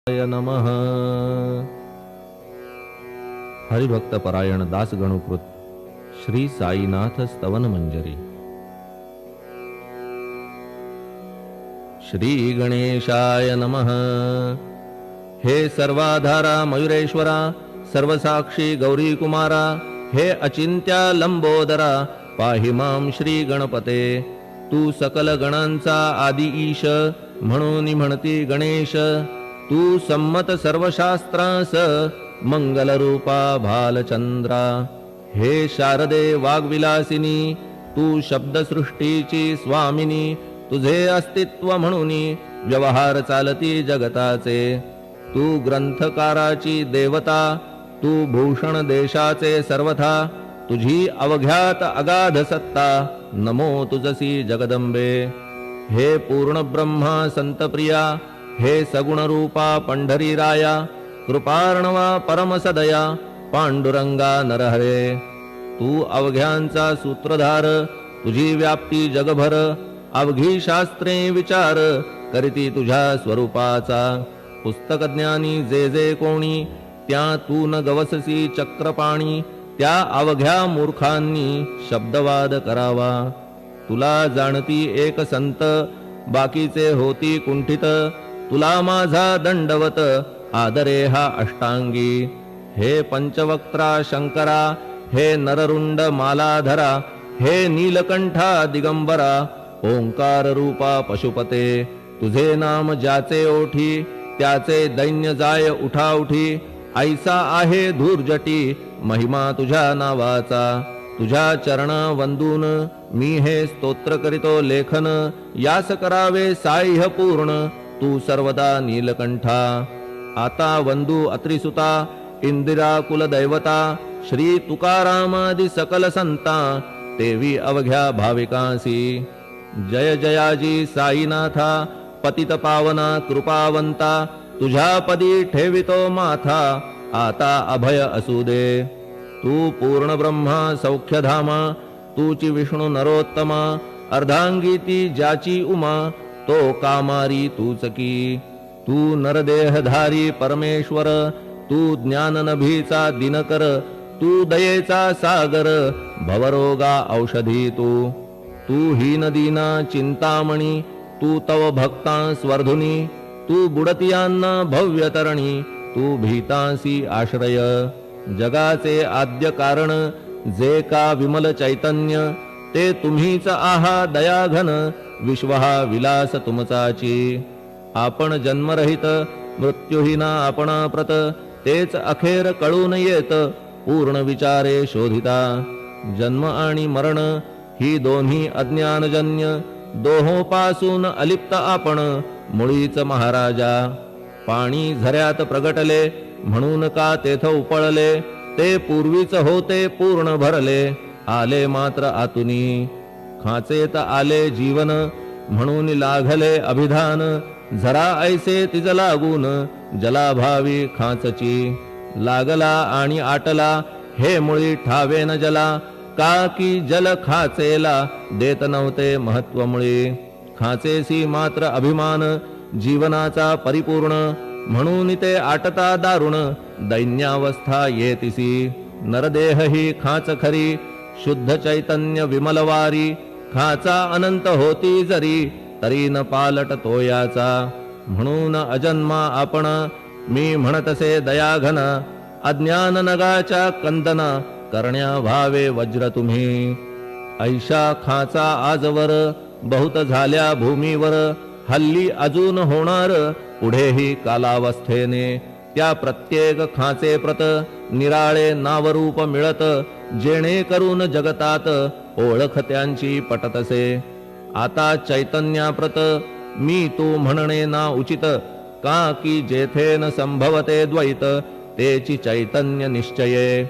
नमः. हरिभक्त परायण दास गणुकृत श्री साईनाथ स्तवन मंजरी. श्री गणेशाय नमः. हे सर्वाधारा मयुरेश्वरा, सर्वसाक्षी गौरी कुमारा, हे अचिंत्या लंबोदरा, पाहि मां श्री गणपते. तू सकल गणांचा आदी ईश, म्हणून म्हणती गणेश. तू संमत सर्वशास्त्रांस, मंगलरूपा भालचंद्रा. हे शारदे वाग्विलासिनी, तू शब्दसृष्टीची स्वामिनी. तुझे अस्तित्व म्हणून व्यवहार चालती जगताचे. तू ग्रंथकाराची देवता, तू भूषण देशाचे सर्वथा. तुझी अवघ्यात अगाध सत्ता, नमो तुझसी जगदंबे. हे पूर्ण ब्रह्मा संतप्रिया, हे सगुण रूपा पंढरी राया. कृपार्णवा परमसदया, पांडुरंगा नरहरे. तू अवघ्यांचा सूत्रधार, तुझी व्याप्ती जगभर. अवघी शास्त्रे विचार, करीती तुझ्या स्वरूपाचा. पुस्तकज्ञानी जे जे कोणी, त्या तू न गवससी चक्रपाणी. त्या अवघ्या मूर्खांनी शब्दवाद करावा. तुला जाणती एक संत, बाकीचे होती कुंठित. तुला माझा दंडवत, आदरे हा अष्टांगी. हे पंचवक्त्रा शंकरा, हे नररुंड मालाधरा. हे नीलकंठा दिगंबरा, ओंकार रूपा पशुपते. तुझे नाम ज्याचे ओठी, त्याचे दैन्य जाय उठाउठी. ऐसा आहे धूर्जटी, महिमा तुझ्या नावाचा. तुझ्या चरणा वंदून मी हे स्तोत्र करीतो लेखन. यास करावे साह्य पूर्ण, तू सर्वदा नीलकंठा. आता वंदू अत्रिसुता, इंदिरा कुलदैवता. श्री तुकारामादि सकल संता, तेवी अवघ्या भाविकांसी. जय जयाजी साईनाथा, पतित पावना कृपावंता. तुझ्या पदी ठेवितो माथा, आता अभय असू दे. तू पूर्ण ब्रह्मा सौख्यधामा, तूची विष्णू नरोत्तमा. अर्धांगी ती ज्याची उमा, तो कामारी तूच की. तू नरदेहधारी परमेश्वर, तू ज्ञाननभीचा दिनकर. तू दयेचा सागर, भवरोगा औषधी तू. तू हीनदीना चिंतामणी, तू तव भक्तां स्वर्धुनी. तू बुडतियांना भव्यतरणी, तू भीतांसी आश्रय. जगाचे आद्य कारण, जे का विमल चैतन्य. ते तुम्हीच आहा दयाघन, विश्वहा विलास तुमचाची. आपण जन्मरहित, मृत्यूहीना आपणा प्रत. तेच अखेर कळून येत, पूर्ण विचारे शोधिता. जन्म आणि मरण ही दोन्ही अज्ञानजन्य. दोहोपासून अलिप्त आपण, मुळीच महाराजा. पाणी झऱ्यात प्रगटले, म्हणून का तेथ उपळले. ते पूर्वीच होते पूर्ण भरले, आले मात्र आतुनी. खाचेत आले जीवन, म्हणून लागले अभिधान. झरा ऐसे तिज लागून, जलाभावी खाचची. लागला आणि आटला, हे मुळी ठावे न जला. का की जल खाचेला, देत नव्हते महत्व मुळी. खाचेसी मात्र अभिमान, जीवनाचा परिपूर्ण. म्हणून ते आटता दारुण, दैन्यावस्था येतिसी. नरदेह ही खाच खरी, शुद्ध चैतन्य विमलवारी. खाचा अनंत होती जरी, तरी न पालट तोयाचा. म्हणून अजन्मा आपण, मी म्हणतसे दयाघन. अज्ञान नगाच्या कंदना, करण्या व्हावे वज्र तुम्ही. ऐशा खाचा आजवर, बहुत झाल्या भूमीवर. हल्ली अजून होणार, पुढेही कालावस्थेने. त्या प्रत्येक खाचे प्रत, निराळे नावरूप मिळत. जेणे करून जगतात, ओळख त्यांची पटतसे. आता चैतन्याप्रत, मी तू म्हणणे ना उचित. का की जेथे न संभवते द्वैत, तेची चैतन्य निश्चये.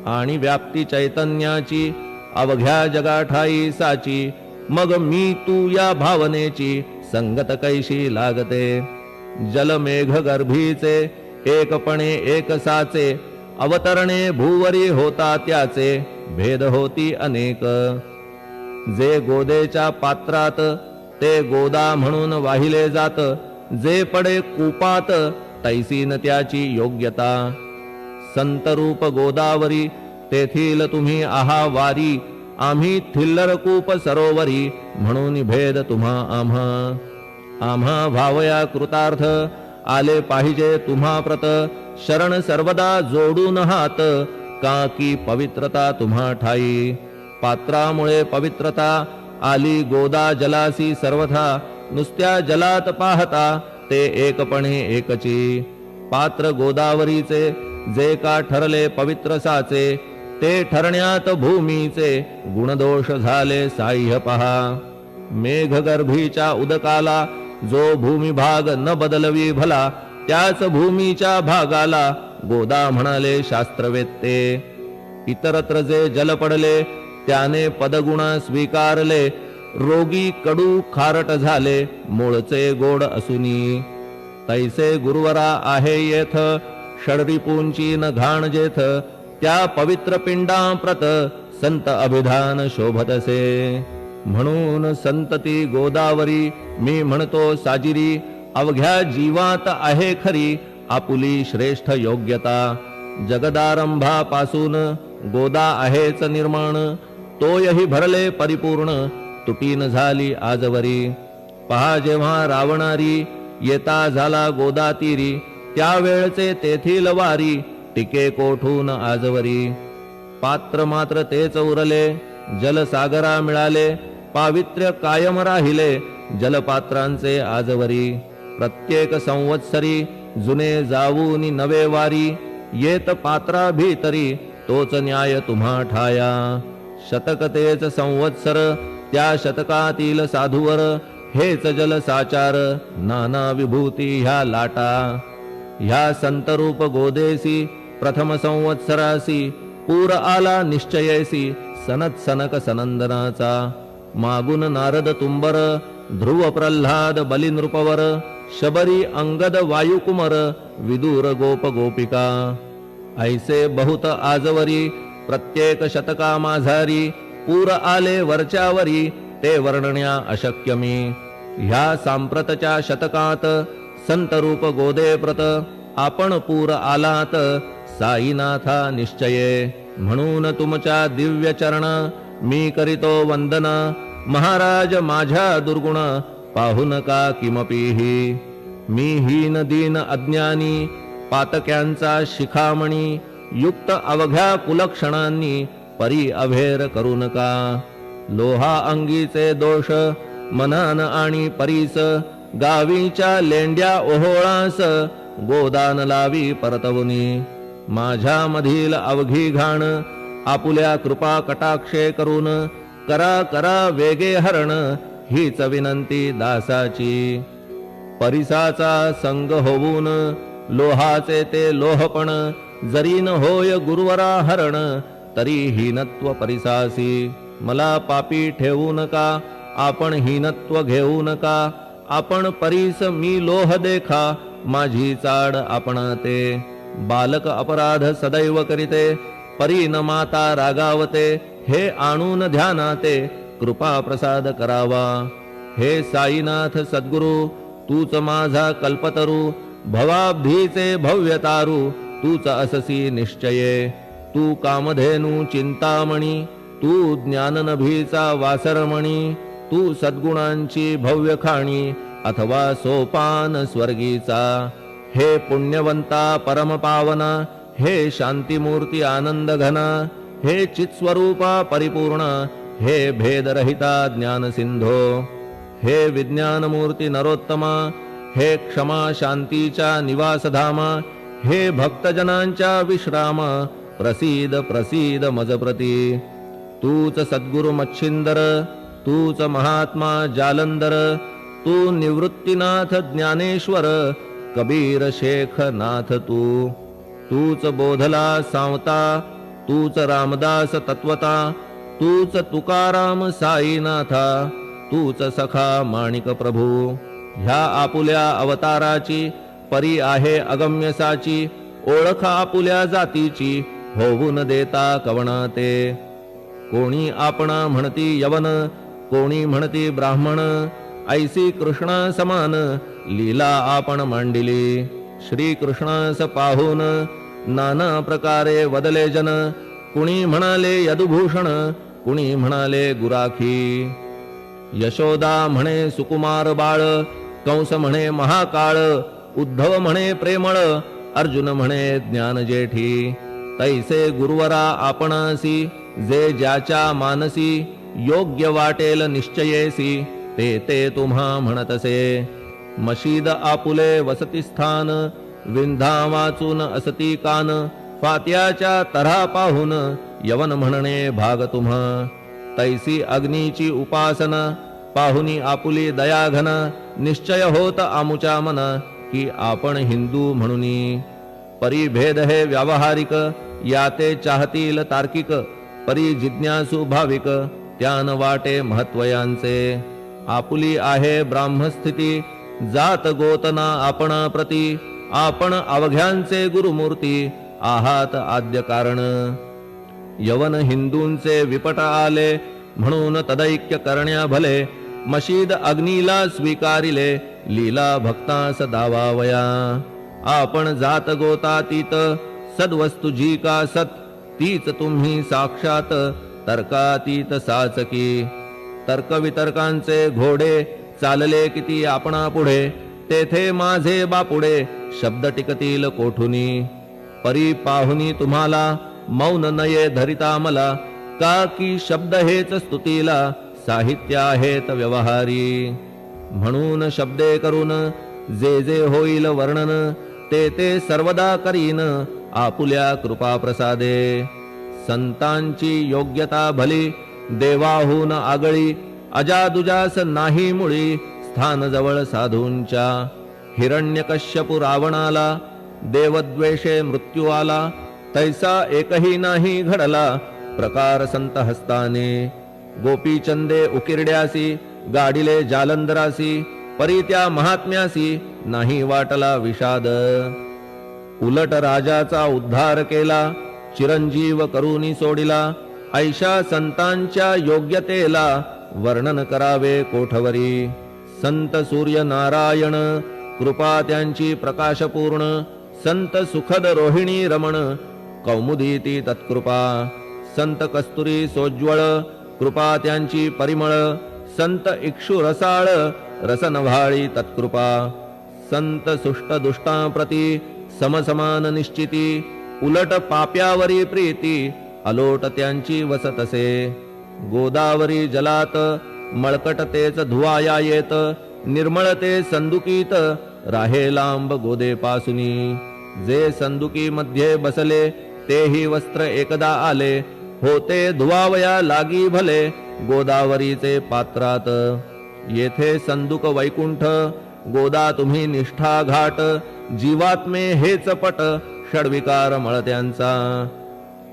आणि व्याप्ती चैतन्याची, अवघ्या जगाठाई साची. मग मी तू या भावनेची, संगत कैशी लागते. जलमेघ गर्भीचे, एकपणे एक साचे. अवतरणे भूवरी होता त्याचे, भेद होती अनेक. जे गोदेच्या पात्रात, ते गोदा म्हणून वाहिले जात. जे पडे कूपात तैसीन त्याची योग्यता. संतरूप गोदावरी तेथील तुम्ही आहा वारी, आम्ही थिल्लरकूप सरोवरी, म्हणून भेद तुम्हा आम्हा. आम्हा भावया कृतार्थ, आले पाहिजे तुम्हा प्रत. शरण सर्वदा जोडून हात, का की पवित्रता तुम्हा ठाई. पात्रामुळे पवित्रता आली गोदा जलासी सर्वथा. नुसत्या जलात पाहता ते एकपणे एकची. पात्र गोदावरीचे जे का ठरले पवित्र साचे, ते ठरण्यात भूमीचे गुणदोष झाले साह्य पहा. मेघगर्भीच्या उदकाला जो भूमिभाग न बदलवी भला, त्याच भूमीच्या भागाला गोदा म्हणाले शास्त्रवेत्ते. इतरत्र जे जल पडले त्याने पदगुण स्वीकारले, रोगी कडू खारट झाले मूळचे गोड असुनी. तैसे गुरुवरा आहे येथ, षडरिपूंची न घाण जेथ. त्या पवित्र पिंडाप्रत संत अभिधान शोभतसे. म्हणून संतती गोदावरी मी म्हणतो साजिरी. अवघ्या जीवात आहे खरी आपुली श्रेष्ठ योग्यता. जगदारंभापासून गोदा आहेच निर्माण, तोयही भरले परिपूर्ण तुटीन झाली आजवरी. पहा जेव्हा रावणारी येता झाला गोदा तीरी, त्यावेळचे तेथील वारी टिके कोठून आजवरी. पात्र मात्र तेच उरले जलसागरा मिळाले, पावित्र्य कायम राहिले जलपात्रांचे आजवरी. प्रत्येक संवत्सरी जुने जाऊन नवे वारी, येत पात्रा भीतरी तोच न्याय तुम्हा ठाया. शतक तेच संवत्सर त्या शतकातील साधूवर, हेच जल साचार नाना विभूती ह्या लाटा. ह्या संतरूप गोदेसी प्रथम संवत्सरासी, पूर आला निश्चयेसी सनत सनक सनंदनाचा. मागून नारद तुंबर, ध्रुव प्रल्हाद बलिनृपवर, शबरी अंगद वायुकुमर, विदूर गोप गोपिका. ऐसे बहुत आजवरी प्रत्येक शतका माझारी, पूर आले वरच्यावरी ते वर्णण्या अशक्य मी. ह्या सांप्रतच्या शतकात संतरूप गोदे प्रत, आपण पूर आलात साईनाथा निश्चये. म्हणून तुमच्या दिव्य चरण मी करीतो वंदना. महाराज माझ्या दुर्गुण पाहू नका किमपीही. मी हीन दीन अज्ञानी पातक्यांचा शिखामणी, युक्त अवघ्या कुलक्षणांनी परी अभेर करू नका. लोहा अंगीचे दोष मनान आणि परीस, गावीच्या लेंड्या ओहोळास गोदान लावी परतवुनी. माझ्या मधील अवघी घाण आपुल्या कृपा कटाक्षे करून, करा करा वेगे हरण हीच विनंती दासाची. परिसाचा संग होऊन लोहाचे ते लोहपण, जरीन होय गुरुवरा हरण तरी हीनत्व परिसासी. मला पापी ठेवू नका आपण हीनत्व घेऊ नका. आपण परीस मी लोह देखा माझी चाड आपणाते. बालक अपराध सदैव करीते परी न माता रागावते. हे आणून ध्यानाते कृपा प्रसाद करावा. हे साईनाथ सद्गुरु तूच माझा कल्पतरू. भवाब्धीचे भव्यतारू तूच अससी निश्चये. तू कामधेनू चिंतामणी, तू ज्ञाननभीचा वासरमणी. तू सद्गुणांची भव्य खाणी अथवा सोपान स्वर्गीचा. हे पुण्यवंता परमपावना, हे शांतीमूर्ती आनंद घना. हे चित्स्वरूपा परिपूर्ण, हे भेदरहिता ज्ञान सिंधो. हे विज्ञानमूर्ती नरोत्तमा, हे क्षमा शांतीच्या निवासधामा. हे भक्तजनांच्या विश्राम, प्रसीद प्रसीद मजप्रती. तूच सद्गुरु मच्छिंदर, तूच महात्मा जालंदर. तू निवृत्तीनाथ ज्ञानेश्वर, कबीर शेख नाथ तू. तूच बोधला सांवता, तूच रामदास तत्वता. तूच तुकाराम साईनाथा, तूच सखा माणिक प्रभू. ह्या आपुल्या अवताराची परी आहे अगम्यसाची. ओळख आपुल्या जातीची होऊन देता कवणाते. कोणी आपणा म्हणती यवन, कोणी म्हणती ब्राह्मण. ऐसी कृष्णा समान लीला आपण मांडिली. श्रीकृष्णास पाहून नाना प्रकारे वदले जन. कुणी म्हणाले यदुभूषण, कुणी म्हणाले गुराखी. यशोदा म्हणे सुकुमार बाळ, कंस म्हणे महाकाळ. उद्धव म्हणे प्रेमळ, अर्जुन म्हणे ज्ञान जेठी. तैसे गुरुवरा आपणासी, जे ज्याच्या मानसी. योग्य वाटेल निश्चयेसी, ते ते तुम्हा म्हणतसे. मशीद आपुले वसती स्थान, विंधा वाचून असती कान. फात्याच्या तऱ्हा पाहून यवन म्हणणे भाग तुम्हा. तैसी अग्नीची उपासना, पाहुनी आपुली दयाघन. निश्चय होत आमुच्या मन, की आपण हिंदू म्हणूनी. परिभेद हे व्यावहारिक, याते चाहतील तार्किक. परी जिज्ञासू भाविक, त्यान वाटे महत्वयांचे. आपुली आहे ब्राह्मस्थिती, जात गोतना आपणा प्रती. आपण अवघ्यांचे गुरुमूर्ती, आहात आद्य कारण. यवन हिंदूंचे विपट आले, म्हणून तदैक्य करण्या भले. मशीद अग्नीला स्वीकारिले, लीला भक्तास दावावया. आपण जात गोतातीत, सद्वस्तु जी का सत. तीच तुम्ही साक्षात, तर्कातीत साचकी. तर्कवितर्कांचे घोडे, चालले किती आपणा पुढे. तेथे माझे बापुडे, शब्द टिकतील कोठुनी. परी पाहुनी तुम्हाला, मौन नये धरिता मला. का की शब्द हेच स्तुतीला, साहित्य आहेत व्यवहारी. म्हणून शब्दे करून जे जे होईल वर्णन, ते ते सर्वदा करीन आपुल्या कृपा प्रसादे. संतांची योग्यता भली, देवाहून आगळी. अजादुजास नाही मुळी, स्थान जवळ साधूंच्या. हिरण्यकश्यपू रावणाला, देवद्वेषे मृत्यू आला. तैसा एकही नाही घडला, प्रकार संत हस्ताने. गोपीचंदे उकिरड्यासी, गाडिले जालंधरासी. परी त्या महात्म्यासी, नाही वाटला विषाद. उलट राजाचा उद्धार केला, चिरंजीव करूनी सोडिला. ऐशा संतांच्या योग्यतेला, वर्णन करावे कोठवरी. संत सूर्य नारायण, कृपा त्यांची प्रकाशपूर्ण. संत सुखद रोहिणी रमण, कौमुदी ती तत्कृपा. संत कस्तुरी सोज्वळ, कृपा त्यांची परिमळ. संत इक्षु रसाळ, रसनव्हाळी तत्कृपा. संत सुष्ट दुष्टांप्रती, समसमान निश्चिती. उलट पाप्यावरी प्रीती, अलोट त्यांची वसतसे. गोदावरी जलात, मळकट तेच धुवाया येत. निर्मळते संदुकीत, राहे लांब गोदे पासुनी. जे संदुकी मध्ये बसले, तेही वस्त्र एकदा आले. होते धुवावया लागी भले, गोदावरीचे पात्रात. येथे संदुक वैकुंठ, गोदा तुम्ही निष्ठा घाट. जीवात्मे हेच पट, षडविकार मळत्यांचा.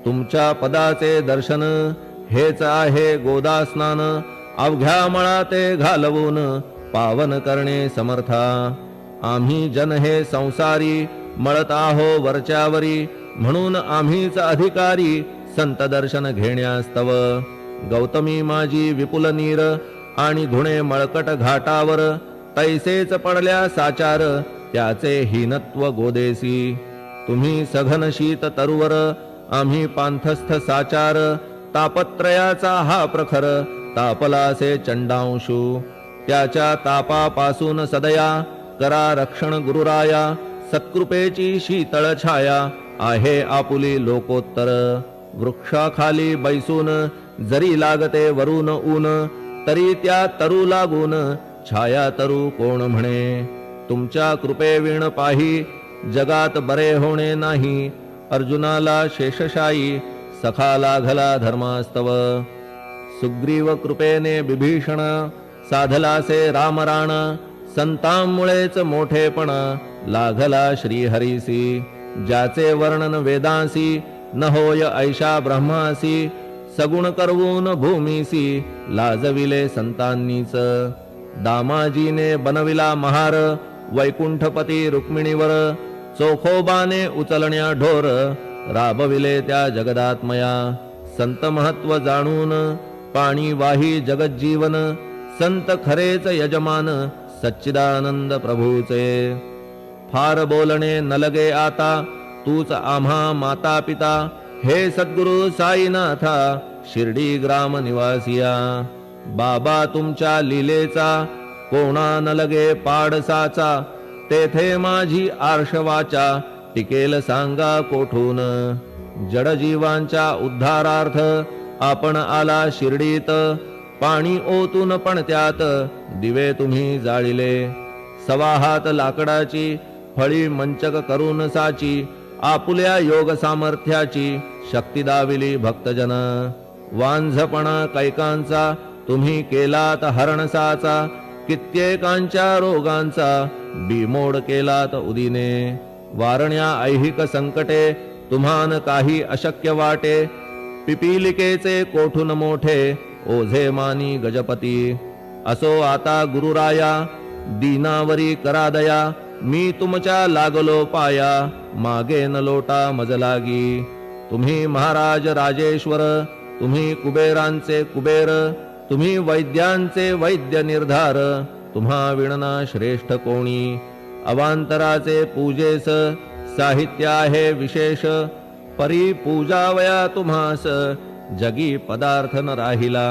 तुमच्या पदाचे दर्शन, हेच आहे गोदा स्नान. अवघ्या मळाते घालवून, पावन करणे समर्था. आम्ही जन हे संसारी, मळत आहो वरच्यावरी. म्हणून आम्हीच अधिकारी, संत दर्शन घेण्यास्तव. गौतमी माझी विपुल नीर, आणि धुणे मळकट घाटावर. तैसेच पडल्या साचार, त्याचे हीनत्व गोदेसी. तुम्ही सघन शीत तरुवर, आम्ही पांथस्थ साचार. तापत्रयाचा हा प्रखर, तापलासे चंडांशू. त्याच्या तापापासून सदया, करा रक्षण गुरुराया. सत्कृपेची शीतळ छाया, आहे आपुली लोकोत्तर. वृक्षाखाली बैसून, जरी लागते वरून ऊन. तरी त्या तरू लागून, छाया तरू कोण म्हणे. तुमच्या कृपेविण पाही, जगात बरे होणे नाही. अर्जुनाला शेषशायी, सखा लागला धर्मास्तव. सुग्रीव कृपेने बिभीषण, साधलासे रामराण. संतांमुळेच मोठेपणा, लागला श्रीहरीसी. ज्याचे वर्णन वेदांसी, न होय ऐशा ब्रह्मासी. सगुण करवून भूमीसी, लाजविले संतांनीच. दामाजीने बनविला महार, वैकुंठपती रुक्मिणीवर. चोखोबाने उचलण्या ढोर, राबविले त्या जगदात्मया. संत महत्व जाणून, पाणी वाही जगज्जीवन. संत खरेच यजमान, सच्चिदानंद प्रभूचे. फार बोलणे न लगे आता, तूच आम्हा माता पिता, हे सद्गुरु साईनाथा शिर्डी ग्राम निवासिया. बाबा तुमच्या लीलेचा कोणा न लगे पाडसाचा, तेथे माझी आर्षवाचा टिकेल सांगा कोठून. जडजीवांच्या उद्धारार्थ आपण आला शिर्डीत, पाणी ओतून पण त्यात दिवे तुम्ही जाळिले. सवा हात लाकडाची फळी मंचक करून साची, आपुल्या योग सामर्थ्याची शक्ती दाविली भक्तजन. वांझपणा कैकांचा तुम्ही केलात हरणसाचा, कित्येकांच्या रोगांचा बिमोड केलात उदिने. वारण्या ऐहिक संकटे तुम्हान काही अशक्य वाटे, पिपीलिकेचे कोठून मोठे ओझे मानी गजपती. असो आता गुरुराया दीनावरी करा दया, मी तुमच्या लागलो पाया मागे न लोटा मज लागी. तुम्ही महाराज राजेश्वर, तुम्ही कुबेरांचे कुबेर, तुम्ही वैद्यांचे वैद्य निर्धार, तुम्हा विणना श्रेष्ठ कोणी. अवांतराचे पूजेस साहित्य आहे विशेष, परी पूजावया तुम्हास जगी पदार्थ न राहिला.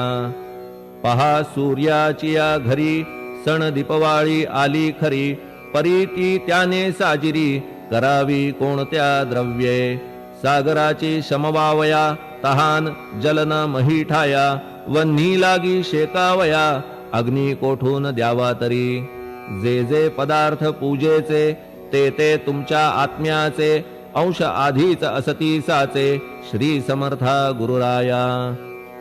पहा सूर्याची या घरी सण दीपवाळी आली खरी, परी ती त्याने साजिरी करावी कोणत्या द्रव्ये. सागराची शमवावया तहान जलन मही ठाया, वन्ही लागी शेकावया अग्नी कोठून द्यावा तरी. जे जे पदार्थ पूजेचे ते ते तुमच्या आत्म्याचे, अंश आधीच असती साचे श्री समर्था गुरुराया.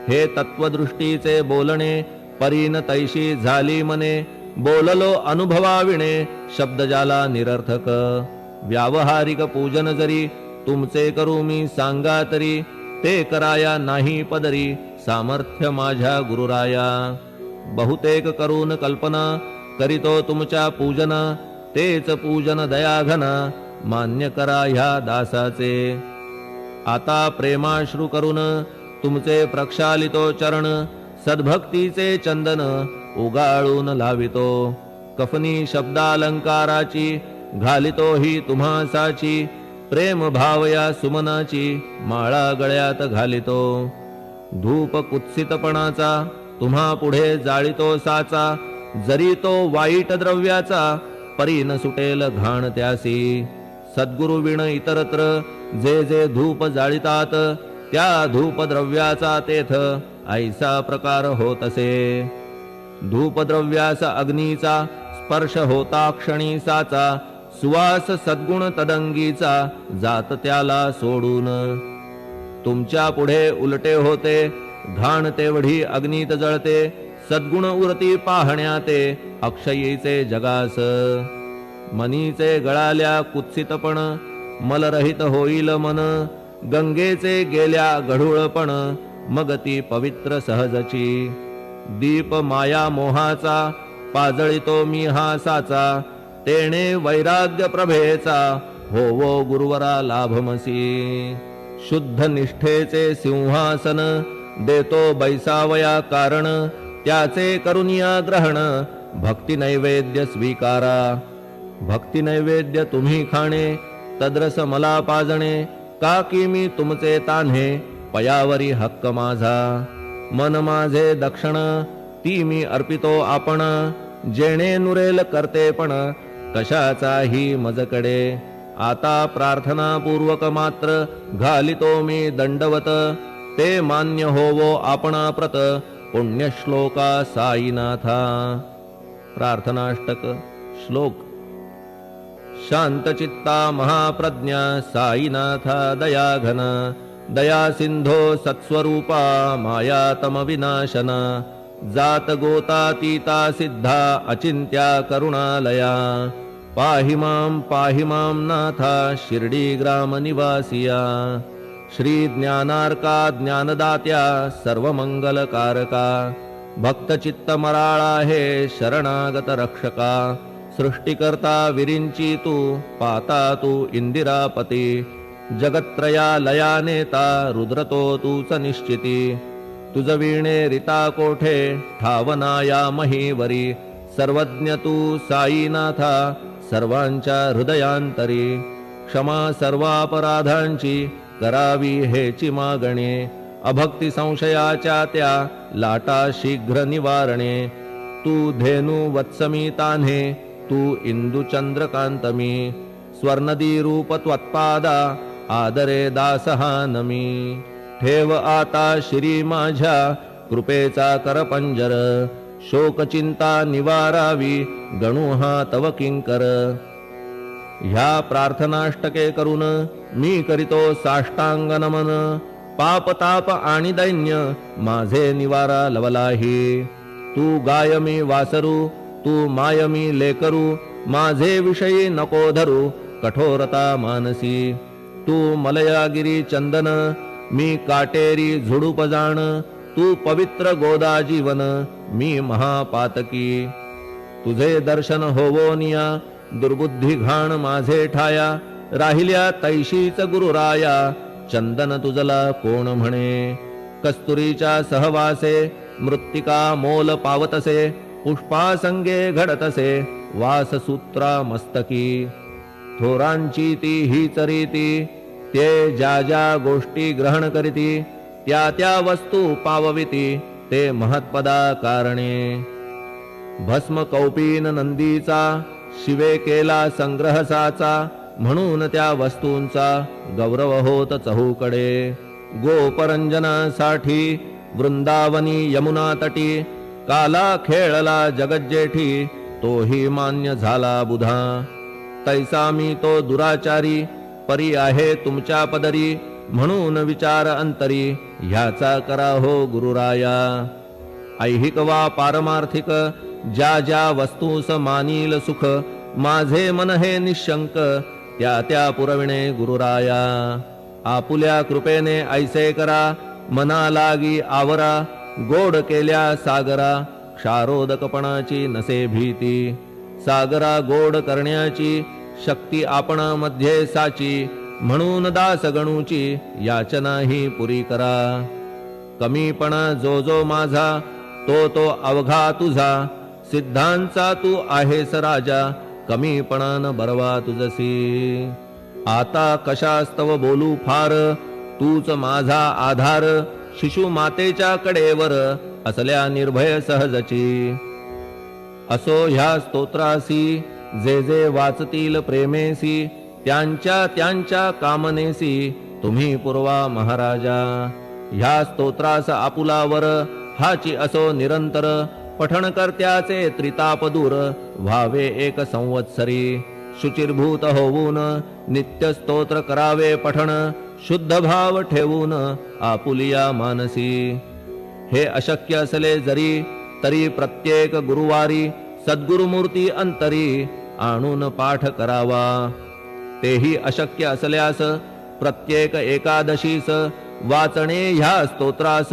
हे तत्वदृष्टीचे बोलणे परीन तैशी झाली मने, बोललो अनुभवाविणे शब्द जाला निरर्थक. व्यावहारिक पूजन जरी तुमचे करू मी सांगा तरी, ते कराया नाही पदरी सामर्थ्य माझ्या गुरुराया. बहुतेक करून कल्पना करीतो तुमच्या पूजन, तेच पूजन दयाघन मान्य करा ह्या दासाचे. आता प्रेमाश्रू करून तुमचे प्रक्षालितो चरण, सद्भक्तीचे चंदन उगाळून लावितो. कफनी शब्दालंकाराची घालितो ही तुम्हासाची, प्रेम भावया सुमनाची माळा गळ्यात घालितो. धूप कुत्सितपणाचा तुम्हा पुढे जाळितो साचा, जरी तो वाईट द्रव्याचा परी न सुटेल घाण त्यासी. सद्गुरु विण इतरत्र जे जे धूप जाळितात, त्या धूप द्रव्याचा तेथ ऐसा प्रकार होत असे. धूप द्रव्यास अग्नीचा स्पर्श होता क्षणी साचा, सुवास सद्गुण तदंगीचा जात त्याला सोडून. तुमच्या पुढे उलटे होते घाण तेवढी अग्नीत जळते, सद्गुण उरती पाहण्या ते अक्षयीचे जगास. मनीचे गळाल्या कुत्सितपण मलरहित होईल मन, गंगेचे गेल्या गढूळपण मग ती पवित्र सहजची. दीप माया मोहाचा पाजळितो मी हा साचा, तेणे वैराग्य प्रभेचा होवो गुरुवरा लाभमसी. शुद्ध निष्ठेचे सिंहासन देतो बैसावया कारण, त्याचे करुनिया ग्रहण भक्ती नैवेद्य स्वीकारा. भक्ती नैवेद्य तुम्ही खाणे तद्रस मला पाजणे, का की मी तुमचे तान्हे पयावरी हक्क माझा. मन माझे दक्षिण ती मी अर्पितो आपण, जेणे नुरेल करते पण कशाचाही मजकडे. आता प्रार्थना पूर्वक मात्र घालितो मी दंडवत, ते मान्य होवो आपणा प्रत पुण्यश्लोका साईनाथा. प्रार्थनाष्टक श्लोक. शांतचित्ता महाप्रज्ञा साईनाथा दयाघन, दया सिंधो सत्स्वरूपा मायातम विनाशना. जात गोतातीता सिद्धा अचिंत्या करुणालया. पाहि मां नाथा शिर्डी ग्राम निवासिया. श्री ज्ञानार्का ज्ञानदात्या सर्वमंगलकारका. भक्तचित्त मराळा हे शरणागत रक्षका. सृष्टिकर्ता विरिंची तू पाता तू इंदिरापती. जगत्त्रया लया नेता रुद्रतो तूच निश्चिती. तुझ वीणे रिता कोठे ठावना या महीवरी. सर्वज्ञ तू साईनाथा सर्वांच्या हृदयांतरी. क्षमा सर्वापराधांची करावी हेची मागणे. अभक्ती संशयाच्या त्या लाटा शीघ्र निवारणे. तू धेनू वत्समी तान्हे, तू इंदू चंद्रकांतमी. स्वर्णदी रूप त्वत्पादा, आदरे दासहा नमी. ठेव आता श्री माझ्या कृपेचा करपंजर. शोकचिंता निवारावी, गणू हा तव किंकर. ह्या प्रार्थनाष्टके करून मी करीतो साष्टांग नमन. पाप ताप आणि दैन्य माझे निवारा लवलाही. तू गाय मी वासरू, तू माय मी लेकरू. माझे विषयी नको धरू, कठोरता मानसी. तू मलयागिरी चंदन, मी काटेरी झुडूप जाण. तू पवित्र गोदा जीवन, मी महापातकी. तुझे दर्शन होवोनिया, दुर्बुद्धी घाण माझे ठाया. राहिल्या तैशीच गुरुराया, चंदन तुझला कोण म्हणे. कस्तुरीच्या सहवासे, मृत्तिका मोल पावतसे. पुष्पासंगे घडतसे, वाससूत्रा मस्तकी. थोरांची ती हीच रीती, ते ज्या ज्या गोष्टी ग्रहण करीती. त्या त्या वस्तू पावविती, ते महत्पदा कारणे. भस्म कौपीन नंदीचा, शिवे केला संग्रह साचा. म्हणून त्या वस्तूंचा गौरव होत चहूकडे. गोपरंजनासाठी वृंदावनी यमुना तटी. काला खेळला जगज्जेठी, तोही मान्य झाला बुधा. तैसा मी तो दुराचारी, परी आहे तुमच्या पदरी. म्हणून विचार अंतरी, ह्याचा करा हो गुरुराया. ऐहिक वा पारमार्थिक, ज्या ज्या वस्तूस मानील सुख. माझे मन हे निशंक, त्या त्या पुरविणे गुरुराया. आपुल्या कृपेने ऐसे करा, मना लागी आवरा. गोड केल्या सागरा, क्षारोदकपणाची नसे भीती. सागरा गोड करण्याची शक्ती आपणामध्ये साची. म्हणून दास गणूची याचना ही पुरी करा. कमीपणा जो जो माझा, तो तो अवघा तुझा. सिद्धांचा तू आहेस राजा, कमीपणान बरवा तुझसी. आता कशास्तव बोलू फार, तूच माझा आधार. शिशु मातेच्या कडेवर, असल्या निर्भय सहजची. असो ह्या स्तोत्रासी, जे जे वाचतील प्रेमेसी. त्यांच्या त्यांच्या कामनेसी, तुम्ही पुरवा महाराजा. ह्या स्तोत्रास आपुलावर, हाची असो निरंतर. पठण करत्याचे त्रिताप दूर, व्हावे एक संवत्सरी. शुचिर्भूत होऊन, नित्य स्तोत्र करावे पठण. शुद्ध भाव ठेवून, आपुलिया मानसी. हे अशक्य असले जरी, तरी प्रत्येक गुरुवारी. सद्गुरुमूर्ती अंतरी, आणून पाठ करावा. तेही अशक्य असल्यास, प्रत्येक एकादशीस. वाचणे ह्या स्तोत्रास,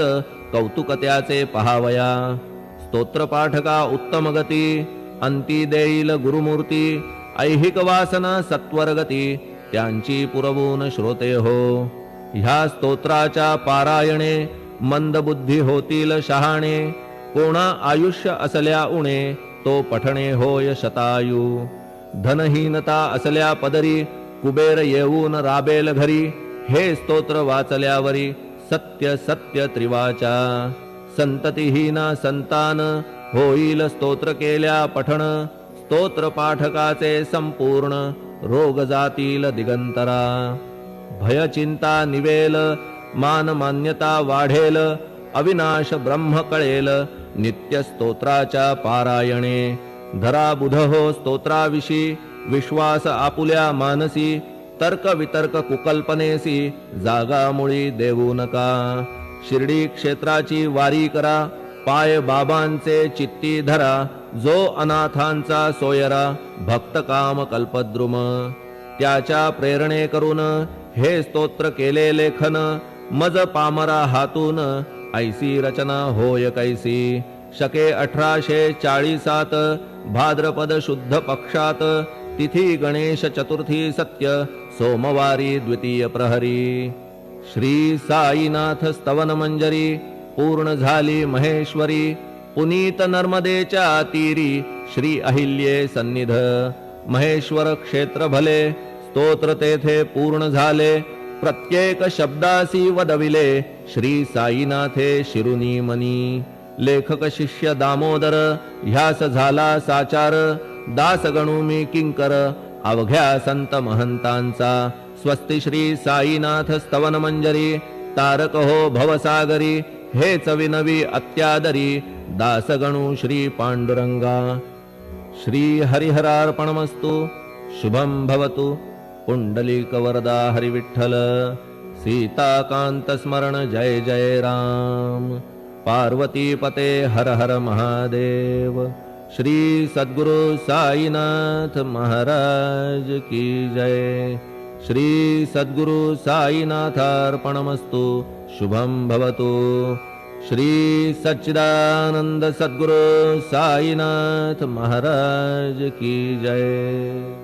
कौतुक त्याचे पहावया. स्तोत्रपाठका उत्तम गती, अंती देईल गुरुमूर्ती. ऐहिक वासना सत्वरगती, त्यांची पुरवून श्रोते हो. ह्या स्तोत्राच्या पारायणे, मंदबुद्धी होतील शहाणे. कोणा आयुष्य असल्या उणे, तो पठणे होय शतायू. धनहीनता असल्या पदरी, कुबेर येऊन राबेल घरी. हे स्तोत्र वाचल्यावरी, सत्य सत्य त्रिवाचा. संततिहीना संतान, होईल स्तोत्र केल्या पठण. स्तोत्र पाठकाचे संपूर्ण, रोग जातील दिगंतरा. भय चिंता निवेल, मान मान्यता वाढेल. अविनाश ब्रह्म कळेल, नित्य स्तोत्राच्या पारायणे. धरा बुध हो स्तोत्राविषयी, विश्वास आपुल्या मानसी. तर्क वितर्क कुकल्पनेसी, जागा मुळी देऊ नका. शिर्डी क्षेत्राची वारी करा, पाय बाबांचे चित्ती धरा. जो अनाथांचा सोयरा, भक्त काम कल्पद्रुम. त्याच्या प्रेरणे करून, हे स्तोत्र केले लेखन. मज पामरा हातून, ऐसी रचना होय कैसी. शके 1840 भाद्रपद शुद्ध पक्षात. तिथी गणेश चतुर्थी सत्य, सोमवारी द्वितीय प्रहरी. श्री साईनाथ स्तवन मंजरी, पूर्ण झाली महेश्वरी. पुनीत नर्मदेच्या तीरी, श्री अहिल्ये सन्निध. महेश्वर क्षेत्र भले स्तोत्र तेथे पूर्ण झाले प्रत्येक शब्दासी वदविले श्री साईनाथे शिरुनी मनी लेखक शिष्य दामोदर ह्यास झाला साचार दास गणू मी किंकर अवघ्या संत महंतांचा स्वस्ति श्री साईनाथ स्तवन मंजरी तारक हो भवसागरी हेच विनवी अत्यादरी दासगणू श्री पांडुरंगा श्री हरिहरार्पणमस्तु शुभं भवतु पुंडलीकवरदा हरिविठ्ठल सीताकांत स्मरण जय जय राम पार्वती पते हर हर महादेव श्री सद्गुरु साईनाथ महाराज की जय श्री सद्गुरु साईनाथार्पणमस्तु शुभं भवतु श्री सच्चिदानंद सद्गुरु साईनाथ महाराज की जय।